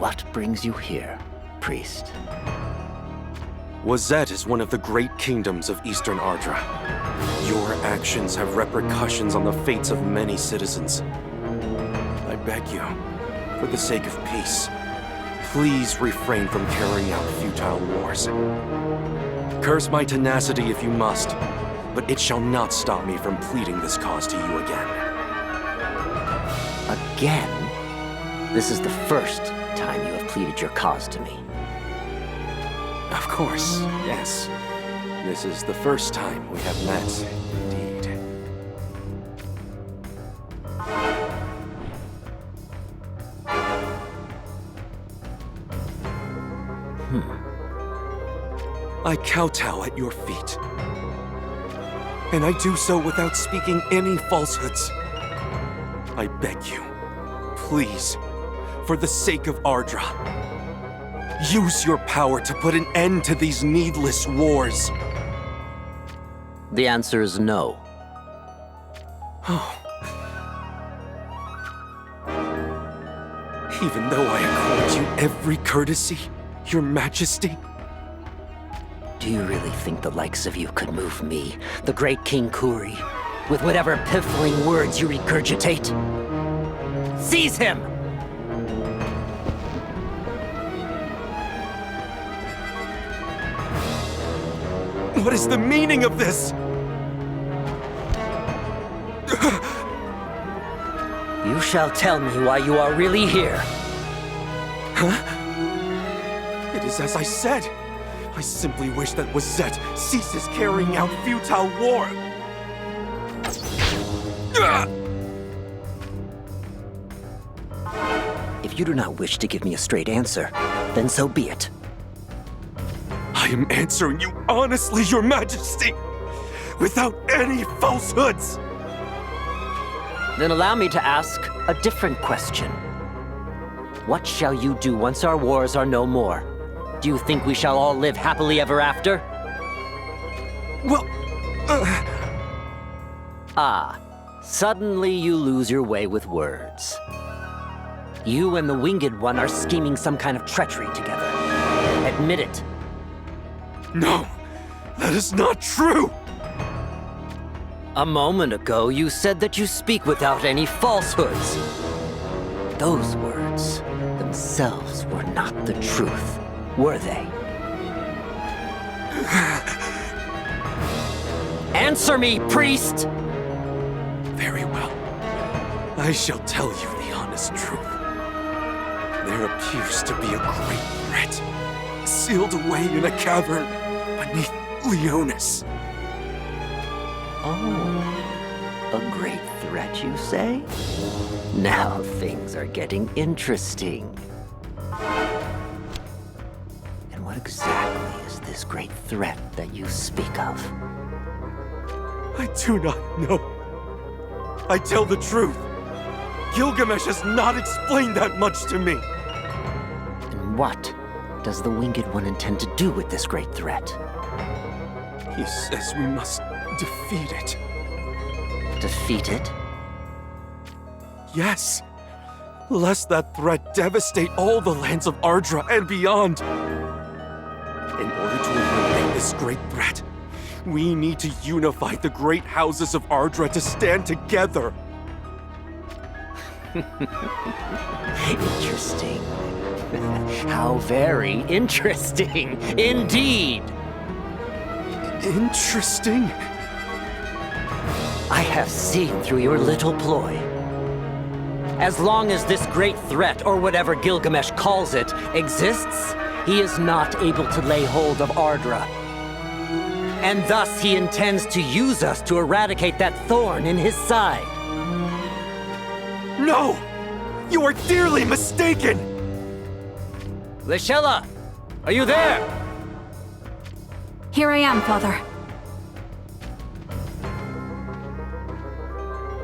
what brings you here, priest? Wazet is one of the great kingdoms of Eastern Ardra. Your actions have repercussions on the fates of many citizens. I beg you, for the sake of peace, please refrain from carrying out futile wars. Curse my tenacity if you must, but it shall not stop me from pleading this cause to you again. Again? This is the first time you have pleaded your cause to me. Of course, yes. This is the first time we have met, indeed. I kowtow at your feet. And I do so without speaking any falsehoods. I beg you, please, for the sake of Ardra, use your power to put an end to these needless wars. The answer is no. Oh. Even though I accord you every courtesy, Your Majesty? Do you really think the likes of you could move me, the great King Kuri, with whatever piffling words you regurgitate? Seize him! What is the meaning of this? You shall tell me why you are really here. Huh? It is as I said. I simply wish that Wazet ceases carrying out futile war. If you do not wish to give me a straight answer, then so be it. I am answering you honestly, Your Majesty, without any falsehoods. Then allow me to ask a different question. What shall you do once our wars are no more? Do you think we shall all live happily ever after? Well, Ah, suddenly you lose your way with words. You and the Winged One are scheming some kind of treachery together. Admit it. No, that is not true. A moment ago, you said that you speak without any falsehoods. Those words themselves were not the truth, were they? Answer me, priest! Very well. I shall tell you the honest truth. There appears to be a great threat, sealed away in a cavern beneath Leonis. Oh, a great threat, you say? Now things are getting interesting. And what exactly is this great threat that you speak of? I do not know. I tell the truth. Gilgamesh has not explained that much to me. And what does the Winged One intend to do with this great threat? He says we must defeat it. Defeat it? Yes. Lest that threat devastate all the lands of Ardra and beyond. In order to eliminate this great threat, we need to unify the great houses of Ardra to stand together. Interesting. How very interesting, indeed. Interesting? I have seen through your little ploy. As long as this great threat, or whatever Gilgamesh calls it, exists, he is not able to lay hold of Ardra. And thus he intends to use us to eradicate that thorn in his side. No! You are dearly mistaken! Lishella, are you there? Here I am, Father.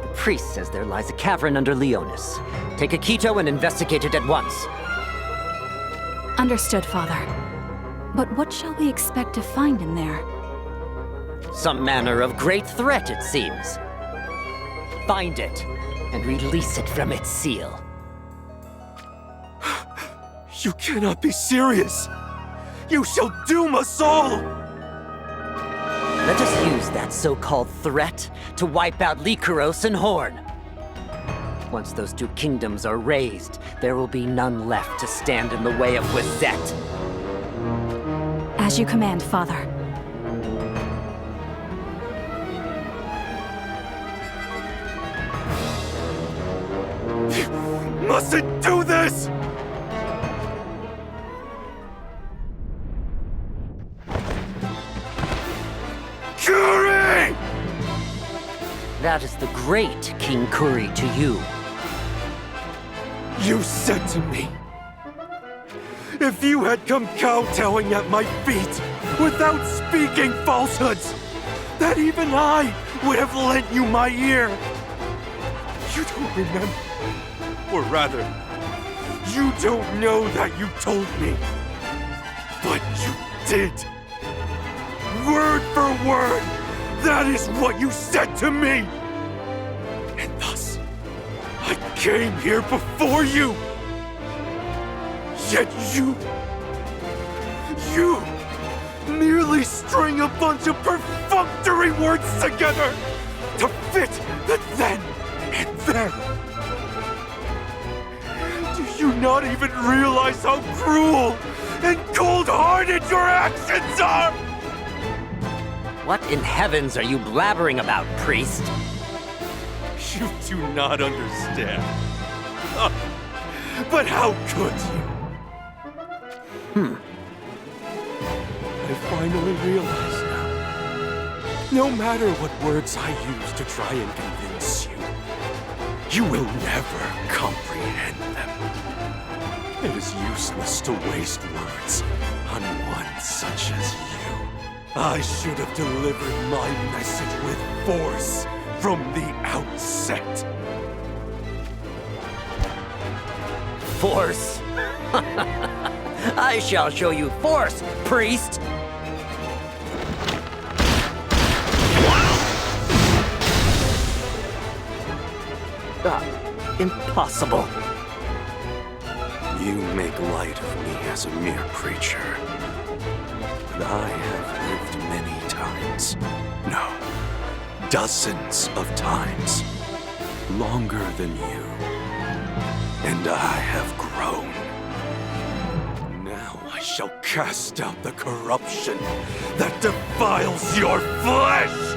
The priest says there lies a cavern under Leonis. Take Akito and investigate it at once. Understood, Father. But what shall we expect to find in there? Some manner of great threat, it seems. Find it, and release it from its seal. You cannot be serious! You shall doom us all! Let us use that so-called threat to wipe out Lycaros and Horn. Once those two kingdoms are razed, there will be none left to stand in the way of Wizette. As you command, Father. You mustn't do this! Kuri! That is the great King Kuri to you. You said to me, if you had come kowtowing at my feet without speaking falsehoods, that even I would have lent you my ear. You don't remember. Or rather, you don't know that you told me. But you did. Word for word, that is what you said to me. And thus, I came here before you. Yet you merely string a bunch of perfunctory words together to fit the then and there. Do you not even realize how cruel and cold-hearted your actions are? What in heavens are you blabbering about, priest? You do not understand. But how could you? I finally realize now. No matter what words I use to try and convince you, you will never comprehend them. It is useless to waste words on one such as you. I should have delivered my message with force from the outset. Force? I shall show you force, priest! Impossible. You make light of me as a mere creature. But I have lived many times. No, dozens of times. Longer than you. And I have grown. Now I shall cast out the corruption that defiles your flesh!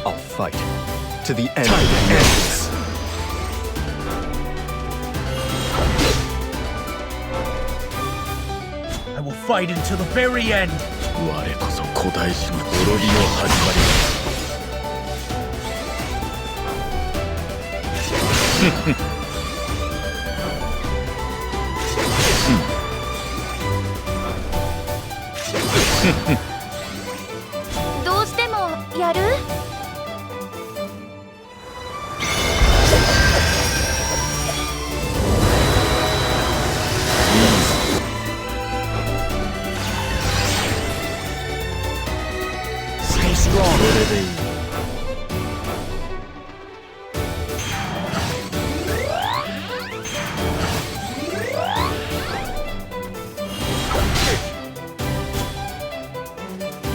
I'll fight to the end. Time ends. I will fight until the very end. 我こそ古代人の滅びの始まり。どうしてもやる？Stay strong. これでいい。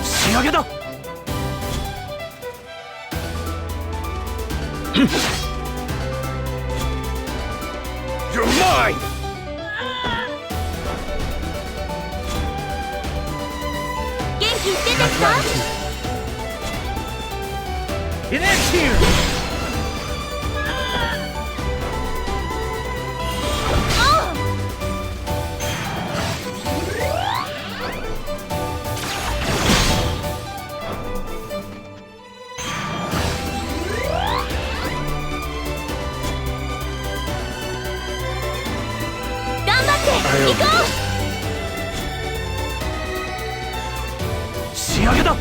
仕上げだ。You're mine! 元気してですか？ It ends here. 頑張って行こう！仕上げだ。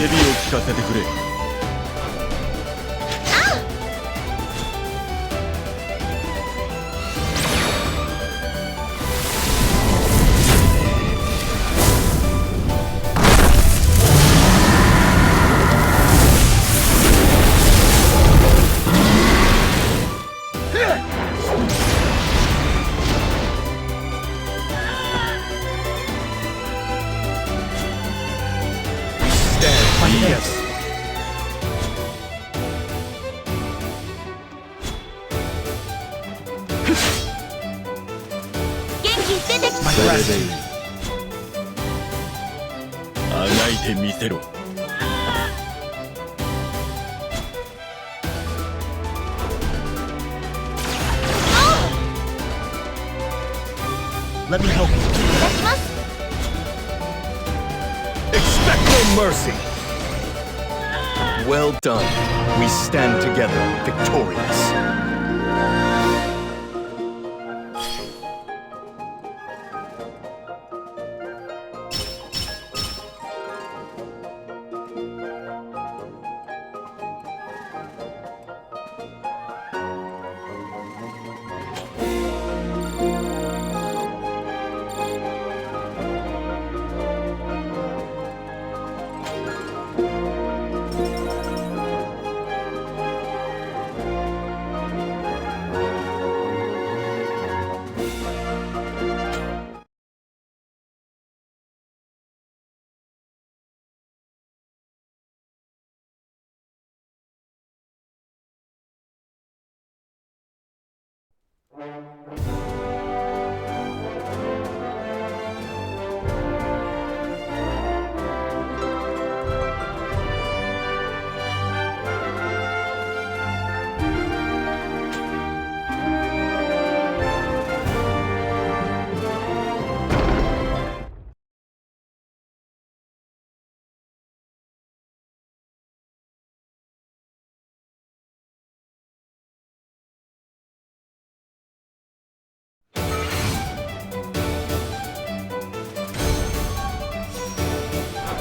叫びを聞かせてくれ。それでいい。あがいてみせろ。Let me help you. いただきます。 Expect no mercy. Well done. We stand together, victorious.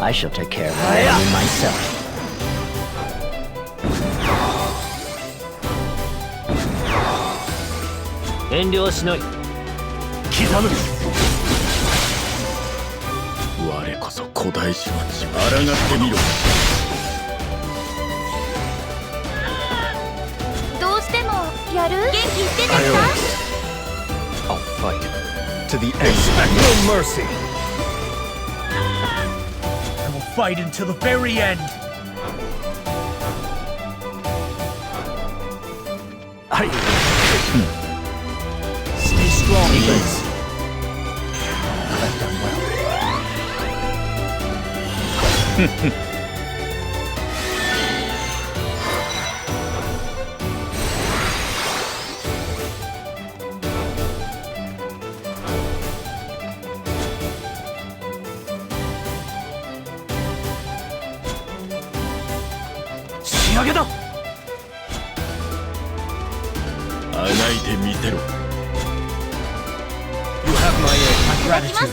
I shall take care of my enemy myself. Kitamu. 我こそ古代史の血。抗ってみろ。どうしてもやる？元気してですか？ I'll fight to the end. Expect no mercy. I will fight until the very end. Are you? Stay strong, please. I've done well. 仕上げだ。あがいてみせろ。 You have my gratitude.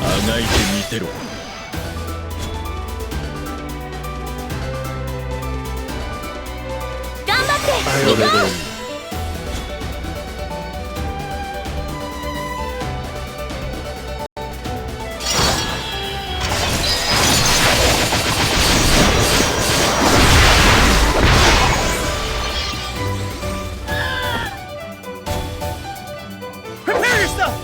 あがいてみせろ。頑張って行こう。Prepare yourself.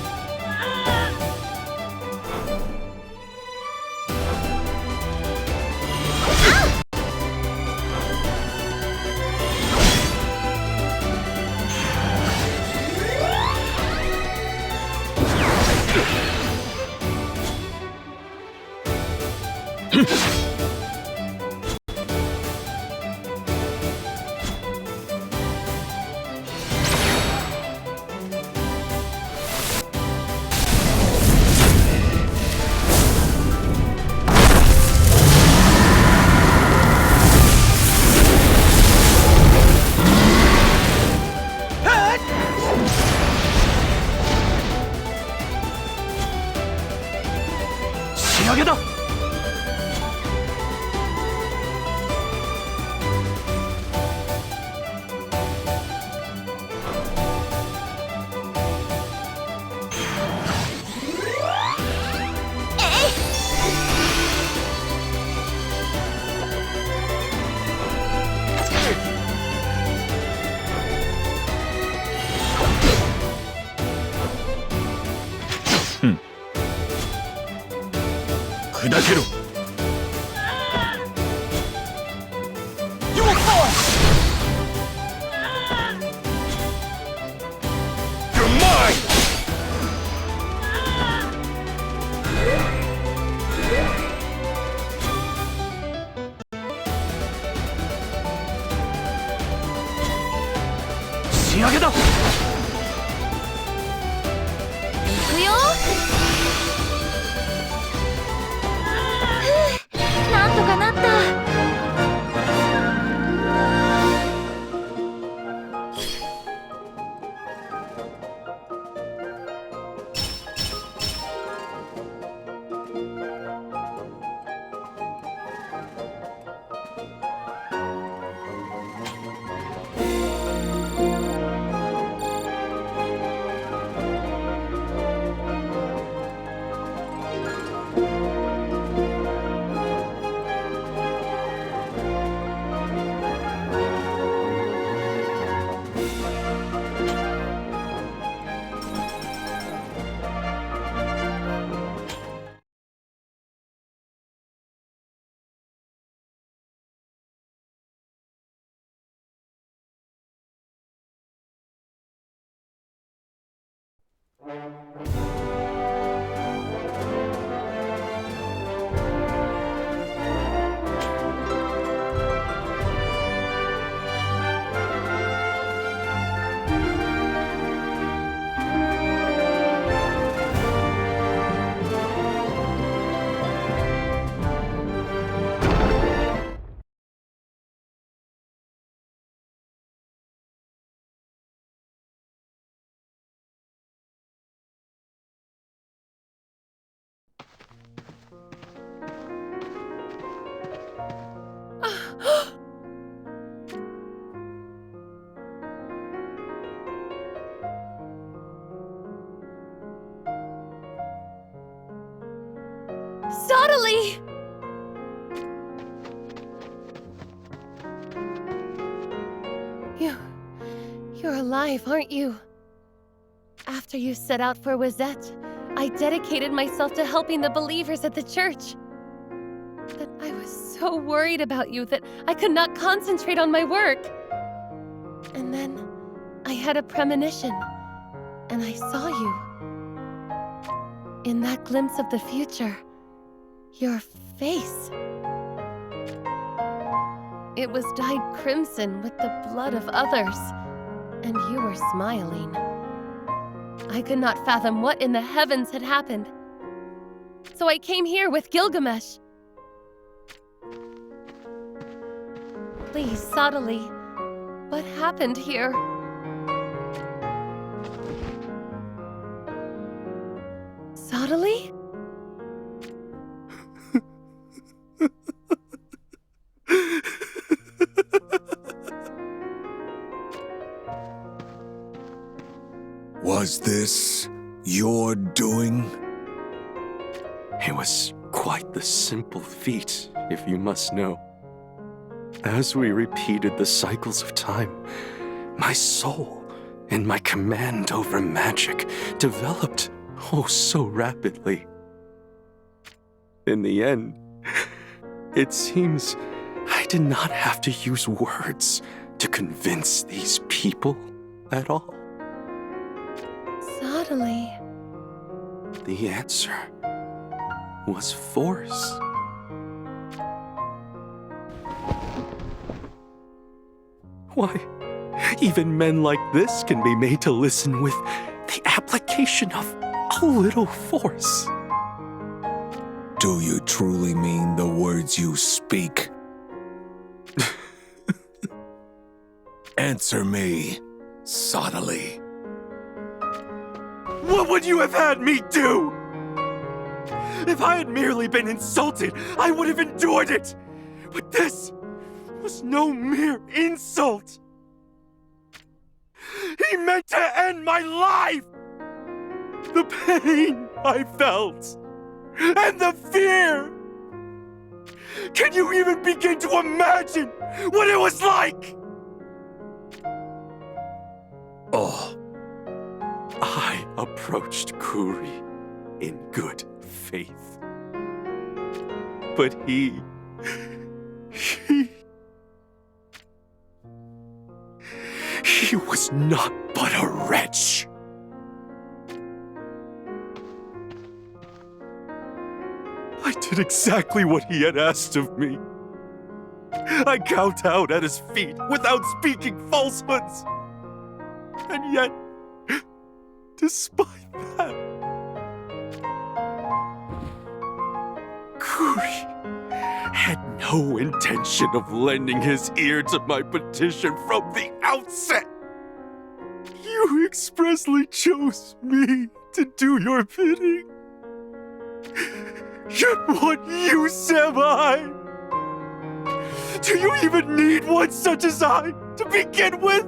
砕けろ You will fall! You're mine! Shiageda! 行くよ。ふう、なんとかなった。Subtly! You're alive, aren't you? After you set out for Wizette, I dedicated myself to helping the believers at the church. But I was so worried about you that I could not concentrate on my work. And then I had a premonition, and I saw you. In that glimpse of the future, your face. It was dyed crimson with the blood of others, and you were smiling. I could not fathom what in the heavens had happened. So I came here with Gilgamesh. Please, subtly, what happened here? Subtly? Was this your doing? It was quite the simple feat, if you must know. As we repeated the cycles of time, my soul and my command over magic developed oh so rapidly. In the end, it seems I did not have to use words to convince these people at all. Subtly. The answer was force. Why, even men like this can be made to listen with the application of a little force. Do you truly mean the words you speak? Answer me, subtly. What would you have had me do? If I had merely been insulted, I would have endured it. But this was no mere insult. He meant to end my life. The pain I felt, and the fear. Can you even begin to imagine what it was like? Oh, I approached Kuri in good faith. But he was not but a wretch. I did exactly what he had asked of me. I kowtowed at his feet without speaking falsehoods. And yet, despite that, Kuri had no intention of lending his ear to my petition from the outset. You expressly chose me to do your bidding. Yet what use am I? Do you even need one such as I to begin with?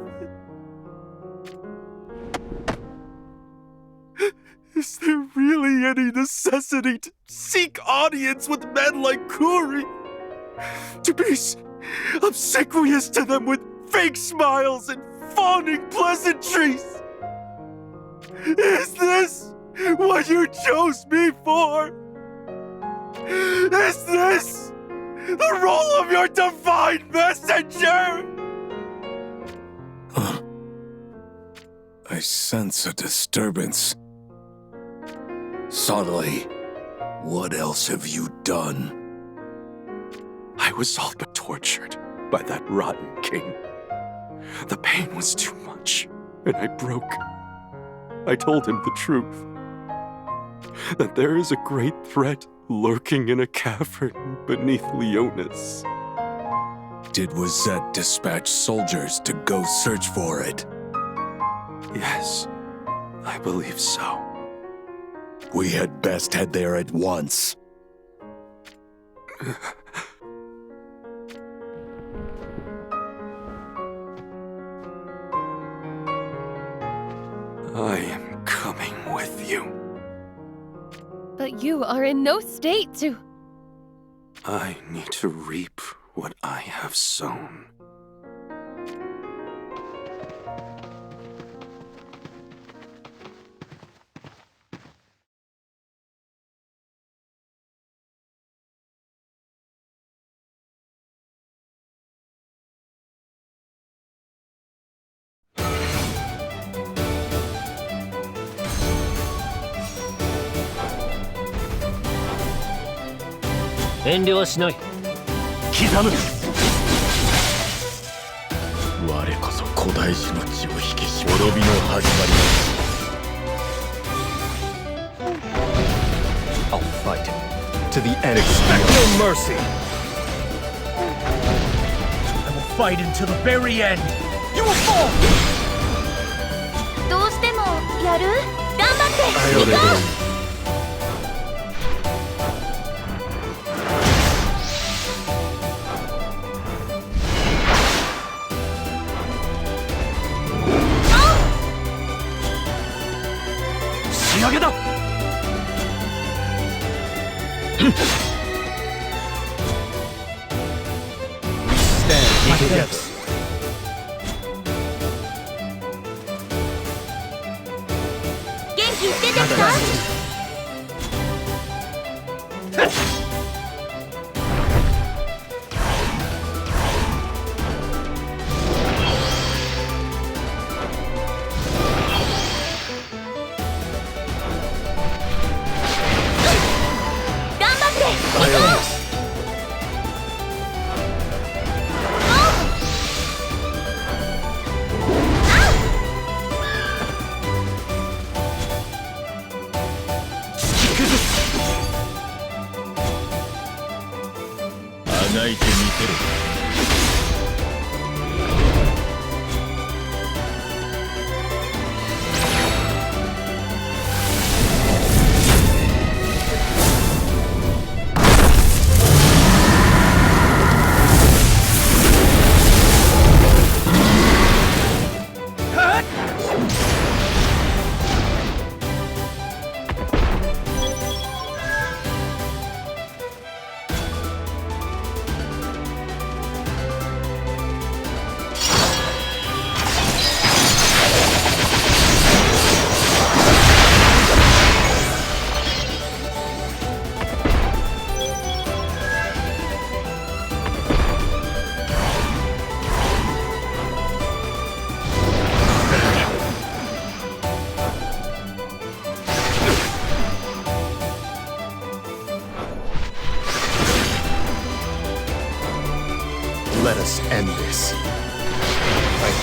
Is there really any necessity to seek audience with men like Kuri? To be obsequious to them with fake smiles and fawning pleasantries? Is this what you chose me for? Is this the role of your divine messenger? I sense a disturbance. Suddenly, what else have you done? I was all but tortured by that rotten king. The pain was too much, and I broke. I told him the truth. That there is a great threat lurking in a cavern beneath Leonis. Did Wazette dispatch soldiers to go search for it? Yes, I believe so. We had best head there at once. I am coming with you. But you are in no state to... I need to reap what I have sown.刻む我こそ古代史の血を引き締め滅びの始まりだ I'll fight to the end. Expect no mercy. I will fight until the very end. You will fall. どうしてもやる？頑張って行こう！仕上げだ Stand together. 元気出てきた？頑張って行こう！ 頑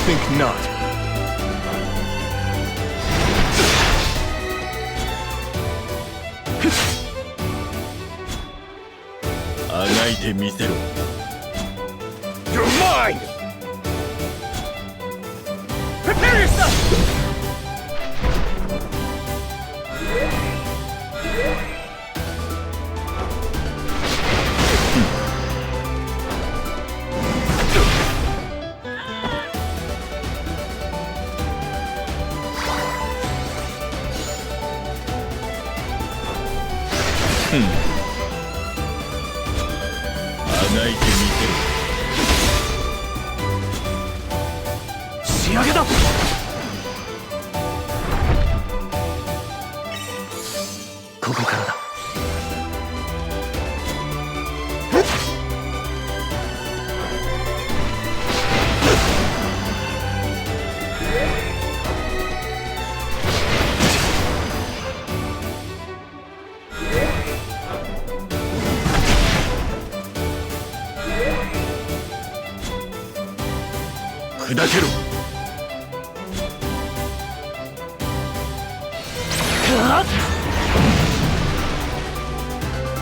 think not. You're mine! Prepare yourself! Prepare yourself!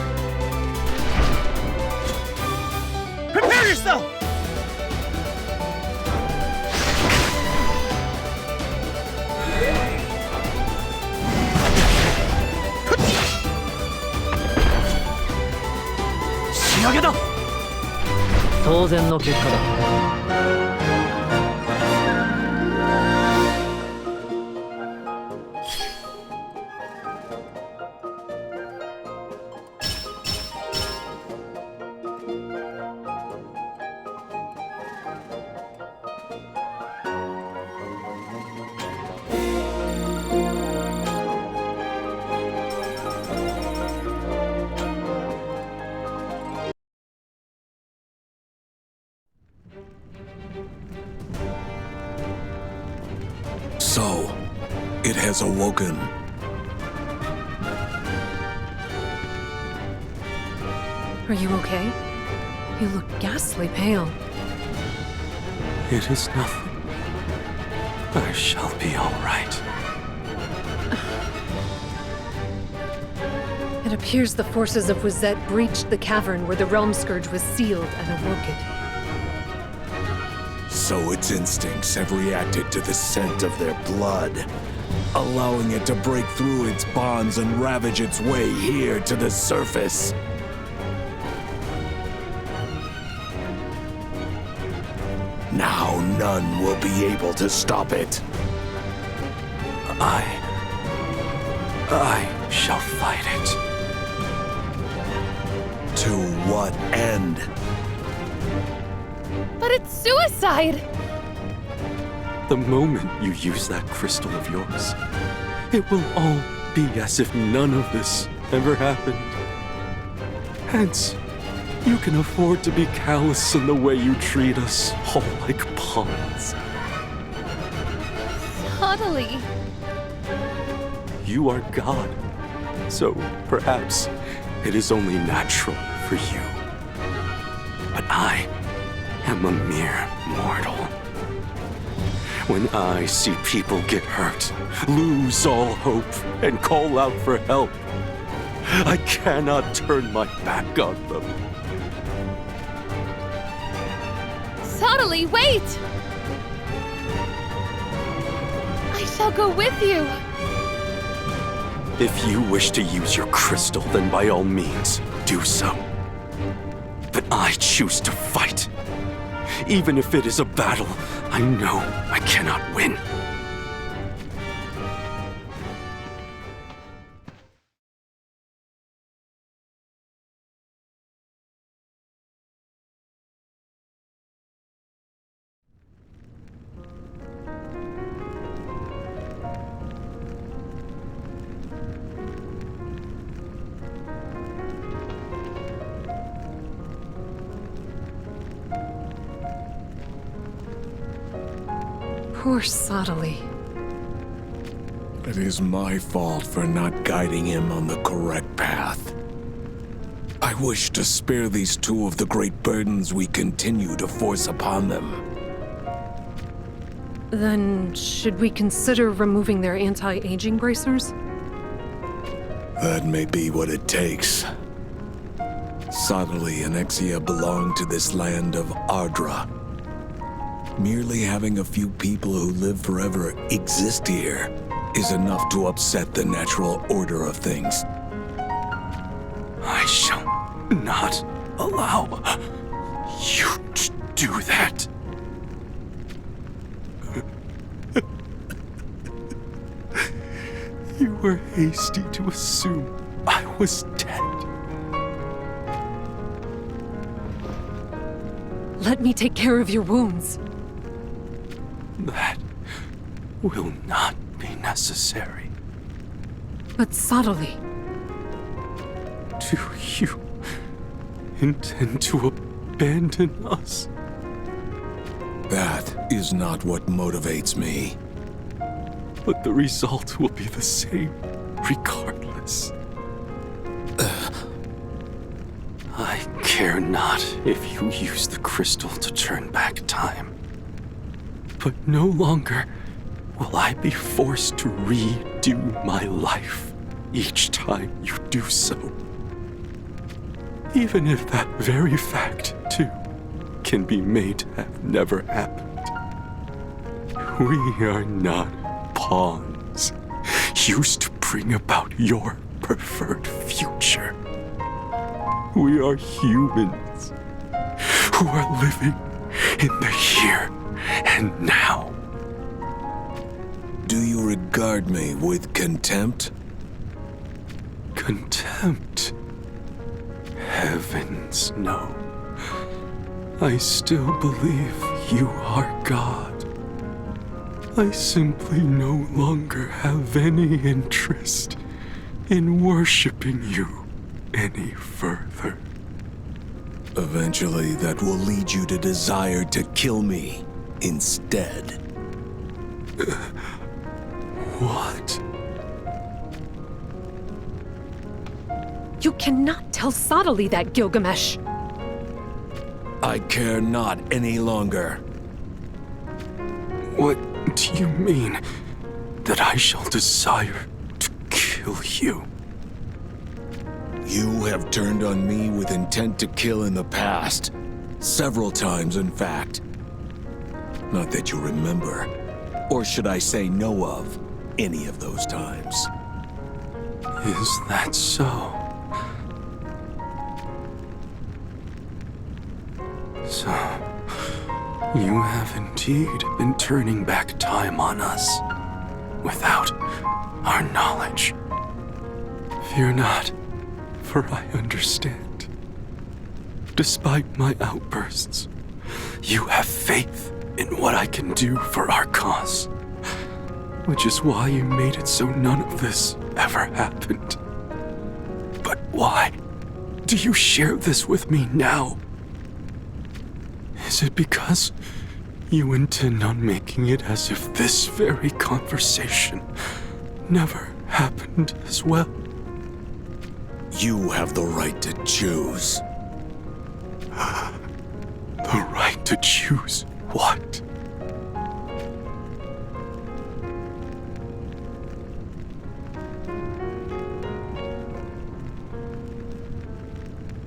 So, it has awoken. Are you okay? You look ghastly pale. It is nothing. I shall be all right. It appears the forces of Wizette breached the cavern where the Realm Scourge was sealed and awoke it. So its instincts have reacted to the scent of their blood, allowing it to break through its bonds and ravage its way here to the surface. Now none will be able to stop it. I shall fight it. To what end? But it's suicide! The moment you use that crystal of yours, it will all be as if none of this ever happened. Hence, you can afford to be callous in the way you treat us, all like pawns. Subtly. You are God, so perhaps it is only natural for you. But I am a mere mortal. When I see people get hurt, lose all hope, and call out for help, I cannot turn my back on them. Subtly, wait! I shall go with you. If you wish to use your crystal, then by all means, do so. But I choose to fight. Even if it is a battle I know I cannot win. Poor Sottily. It is my fault for not guiding him on the correct path. I wish to spare these two of the great burdens we continue to force upon them. Then, should we consider removing their anti-aging bracers? That may be what it takes. Sodali and Exia belong to this land of Ardra. Merely having a few people who live forever exist here is enough to upset the natural order of things. I shall not allow you to do that. You were hasty to assume I was dead. Let me take care of your wounds. That will not be necessary. But Sodali, Do you intend to abandon us? That is not what motivates me. But the result will be the same, regardless. I care not if you use the crystal to turn back time. But no longer will I be forced to redo my life each time you do so. Even if that very fact, too, can be made to have never happened. We are not pawns used to bring about your preferred future. We are humans who are living in the here and now. Do you regard me with contempt? Contempt? Heavens, no. I still believe you are God. I simply no longer have any interest in worshiping you any further. Eventually, that will lead you to desire to kill me instead. What? you cannot tell Sodali that, Gilgamesh. I care not any longer. What do you mean that I shall desire to kill you? You have turned on me with intent to kill in the past. Several times, in fact. Not that you remember, or should I say know of, any of those times. Is that so? So, you have indeed been turning back time on us, without our knowledge. Fear not, for I understand. Despite my outbursts, you have faith in what I can do for our cause. Which is why you made it so none of this ever happened. But why do you share this with me now? Is it because you intend on making it as if this very conversation never happened as well? You have the right to choose. The right to choose what?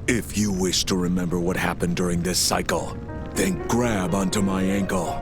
If you wish to remember what happened during this cycle, then grab onto my ankle.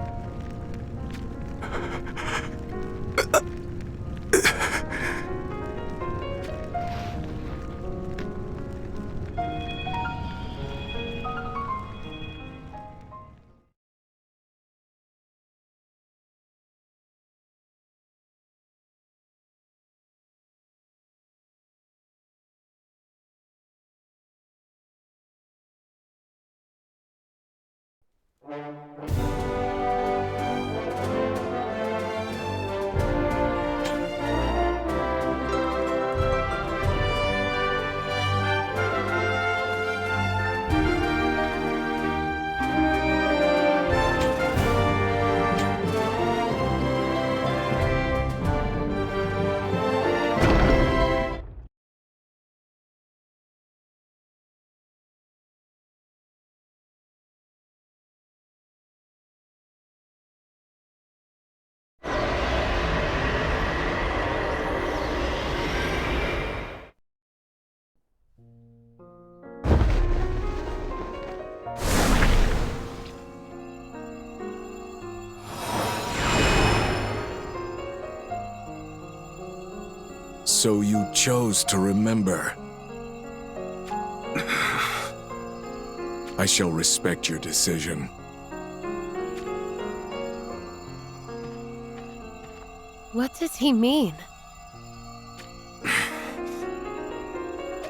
So you chose to remember. I shall respect your decision. What does he mean?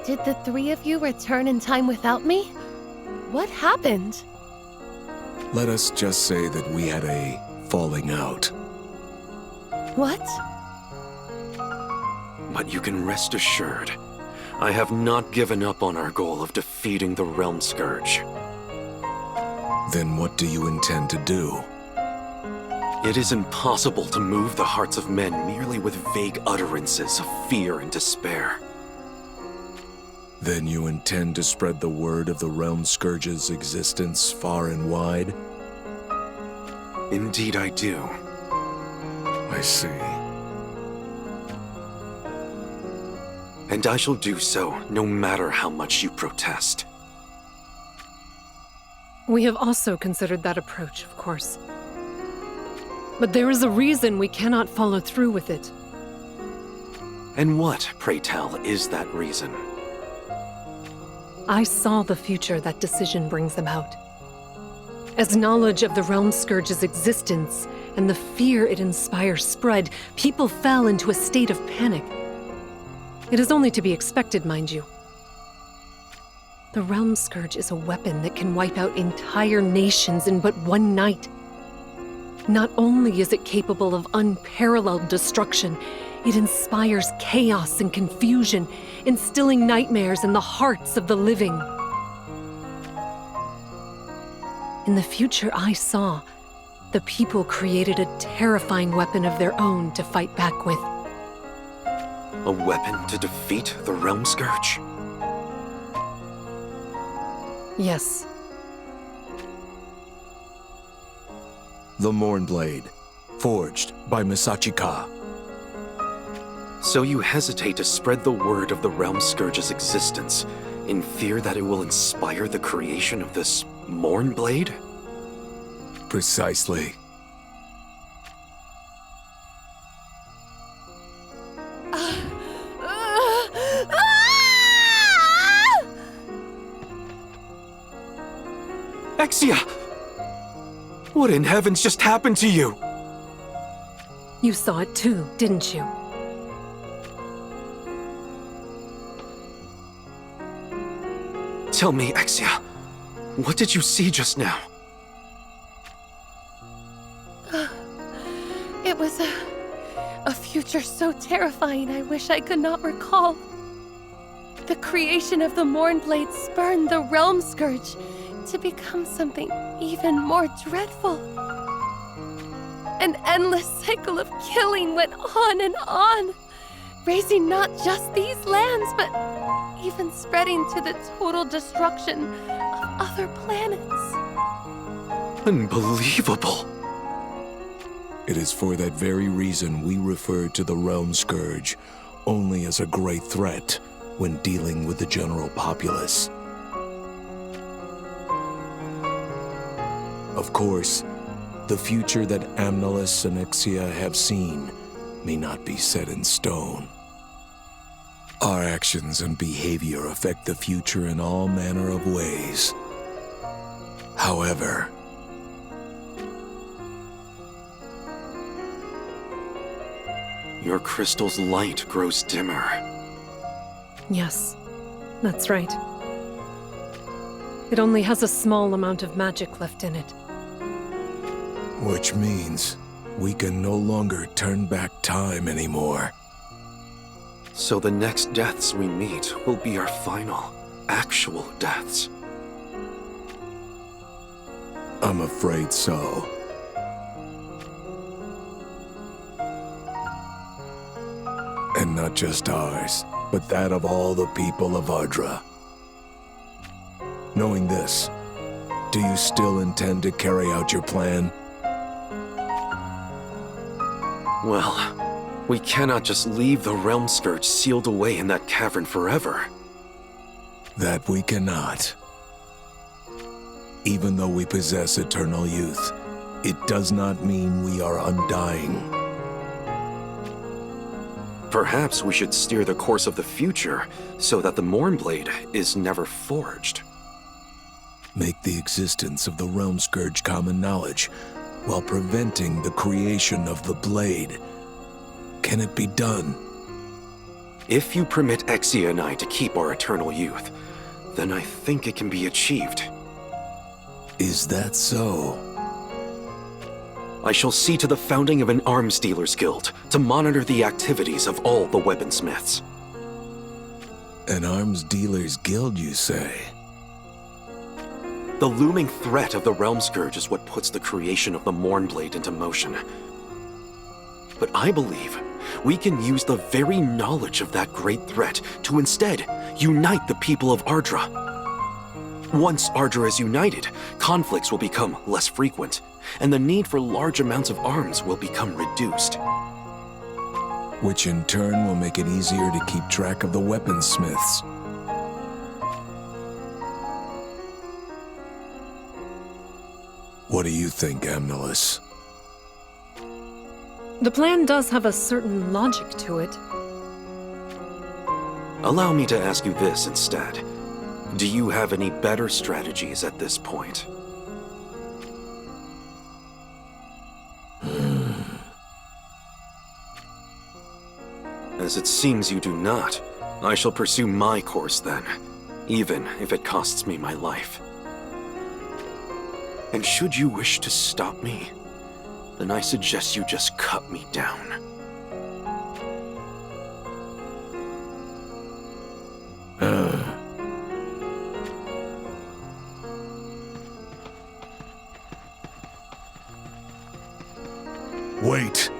Did the three of you return in time without me? What happened? Let us just say that we had a falling out. What? But you can rest assured, I have not given up on our goal of defeating the Realm Scourge. Then what do you intend to do? It is impossible to move the hearts of men merely with vague utterances of fear and despair. Then you intend to spread the word of the Realm Scourge's existence far and wide? Indeed I do. I see. And I shall do so, no matter how much you protest. We have also considered that approach, of course. But there is a reason we cannot follow through with it. And what, pray tell, is that reason? I saw the future that decision brings about. As knowledge of the Realm Scourge's existence and the fear it inspires spread, people fell into a state of panic. It is only to be expected, mind you. The Realm Scourge is a weapon that can wipe out entire nations in but one night. Not only is it capable of unparalleled destruction, it inspires chaos and confusion, instilling nightmares in the hearts of the living. In the future I saw, the people created a terrifying weapon of their own to fight back with. A weapon to defeat the Realm Scourge? Yes. The Mournblade, forged by Misachika. So you hesitate to spread the word of the Realm Scourge's existence, in fear that it will inspire the creation of this Mournblade? Precisely. Exia! What in heavens just happened to you? You saw it too, didn't you? Tell me, Exia, what did you see just now? It was a future so terrifying I wish I could not recall. The creation of the Mournblade spurned the Realm Scourge to become something even more dreadful. An endless cycle of killing went on, raising not just these lands, but even spreading to the total destruction of other planets. Unbelievable. It is for that very reason we refer to the Realm Scourge only as a great threat when dealing with the general populace. Of course, the future that Amnelis and Ixia have seen may not be set in stone. Our actions and behavior affect the future in all manner of ways. However, your crystal's light grows dimmer. Yes, that's right. It only has a small amount of magic left in it. which means we can no longer turn back time anymore. So the next deaths we meet will be our final, actual deaths. I'm afraid so. And not just ours, but that of all the people of Ardra. Knowing this, do you still intend to carry out your plan? Well, we cannot just leave the Realm Scourge sealed away in that cavern forever. That we cannot. Even though we possess eternal youth, it does not mean we are undying. Perhaps we should steer the course of the future so that the Mournblade is never forged. Make the existence of the Realm Scourge common knowledge, while preventing the creation of the blade. Can it be done? If you permit Exia and I to keep our eternal youth, then I think it can be achieved. Is that so? I shall see to the founding of an arms dealers guild to monitor the activities of all the weaponsmiths. An arms dealers guild, you say? The looming threat of the Realm Scourge is what puts the creation of the Mournblade into motion. But I believe we can use the very knowledge of that great threat to instead unite the people of Ardra. Once Ardra is united, conflicts will become less frequent, and the need for large amounts of arms will become reduced. Which in turn will make it easier to keep track of the weaponsmiths. What do you think, Amnelis? The plan does have a certain logic to it. Allow me to ask you this instead. Do you have any better strategies at this point? As it seems you do not, I shall pursue my course then, even if it costs me my life. And should you wish to stop me, then I suggest you just cut me down. Wait!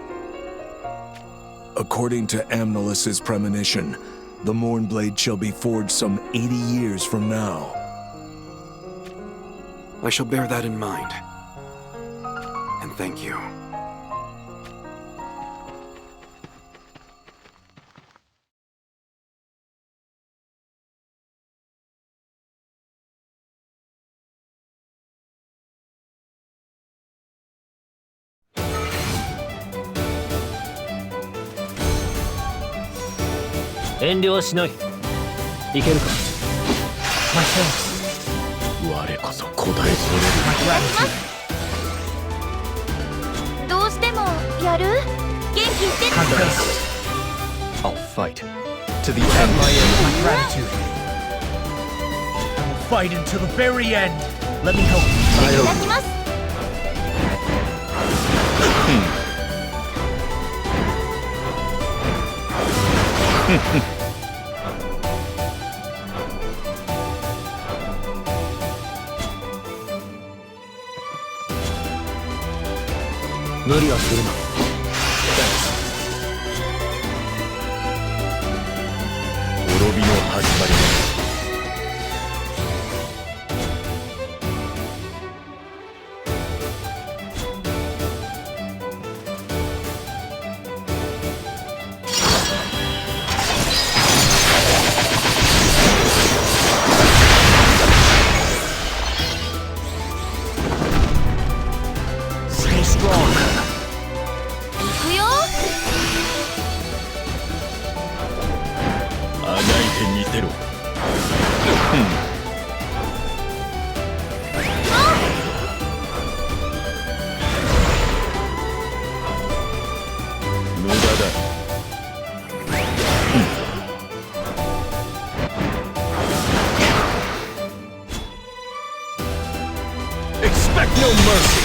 According to Amnelis's premonition, the Mournblade shall be forged some 80 years from now. I shall bear that in mind. And thank you.我こそ古代それる。どうしてもやる？元気いってる？ I'll fight. To the end. My end. My gratitude. I will fight until the very end. Let me help you. いただきます。無理はするな。滅びの始まりだ。Expect no mercy!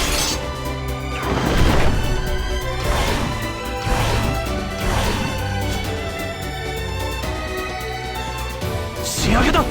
仕上げだ。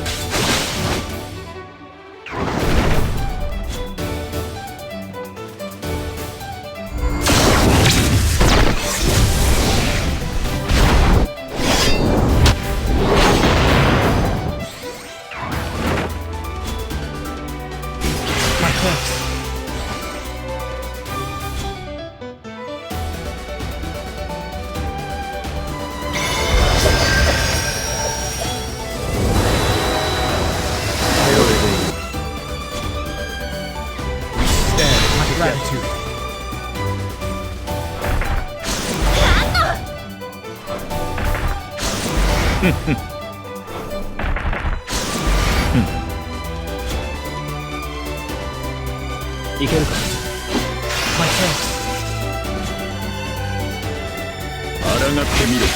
いけるか。My chance. 抗ってみろ。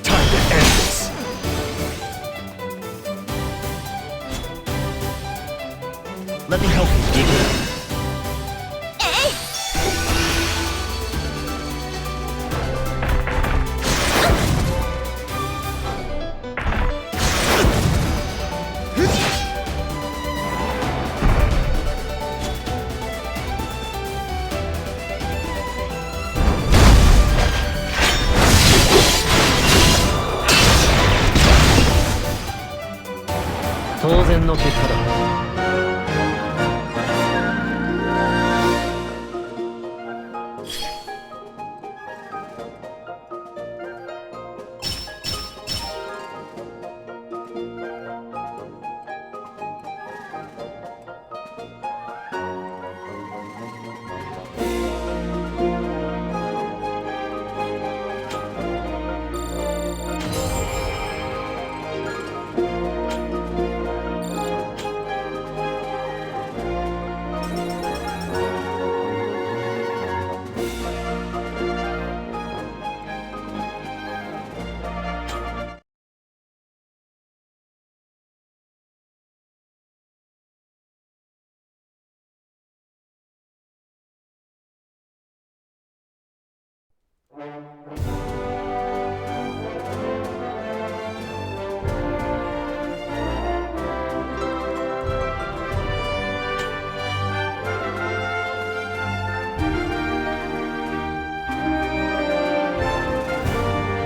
Time to end this. Let me help you. いくよ。当然の結果だ。